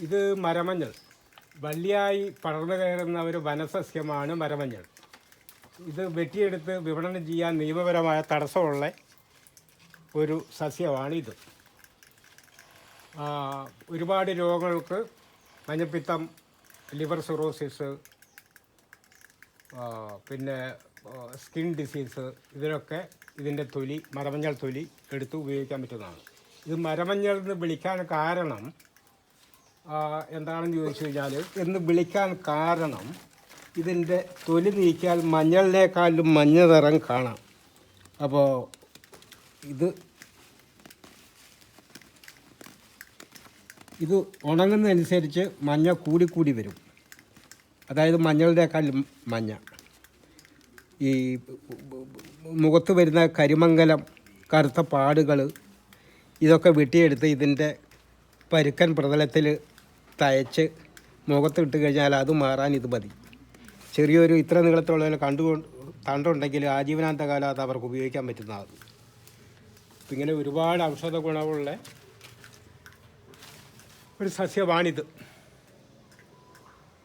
ഇത് മരമഞ്ഞൾ, വള്ളിയായി പടർന്നു കയറുന്ന ഒരു വനസസ്യമാണ് മരമഞ്ഞൾ. ഇത് വെട്ടിയെടുത്ത് വിപണനം ചെയ്യാൻ നിയമപരമായ തടസ്സമുള്ള ഒരു സസ്യമാണിത്. ഒരുപാട് രോഗങ്ങൾക്ക്, മഞ്ഞപ്പിത്തം, ലിവർ സിറോസിസ്, പിന്നെ സ്കിൻ ഡിസീസ്, ഇതിനൊക്കെ ഇതിൻ്റെ തൊലി, മരമഞ്ഞൾ തൊലി എടുത്ത് ഉപയോഗിക്കാൻ പറ്റുന്നതാണ്. ഇത് മരമഞ്ഞൾ എന്ന് വിളിക്കാൻ കാരണം എന്താണെന്ന് ചോദിച്ചു കഴിഞ്ഞാൽ, എന്ന് വിളിക്കാൻ കാരണം ഇതിൻ്റെ തൊലി നീക്കിയാൽ മഞ്ഞളിനേക്കാളും മഞ്ഞ നിറം കാണാം. അപ്പോൾ ഇത് ഉണങ്ങുന്നതനുസരിച്ച് മഞ്ഞ കൂടിക്കൂടി വരും. അതായത് മഞ്ഞളിനേക്കാളും മഞ്ഞ. ഈ മുഖത്ത് വരുന്ന കരിമംഗലം, കറുത്ത പാടുകൾ, ഇതൊക്കെ വെട്ടിയെടുത്ത് ഇതിൻ്റെ പരുക്കൻ പ്രതലത്തിൽ തയ്ച്ച് മുഖത്തിട്ട് കഴിഞ്ഞാൽ അത് മാറാൻ ഇത് മതി. ചെറിയൊരു ഇത്ര നീളത്തുള്ള തണ്ടുണ്ടെങ്കിൽ ആജീവനാന്തകാലം അത് അവർക്ക് ഉപയോഗിക്കാൻ പറ്റുന്നതാണ്. ഇങ്ങനെ ഒരുപാട് ഔഷധ ഗുണമുള്ള ഒരു സസ്യമാണിത്.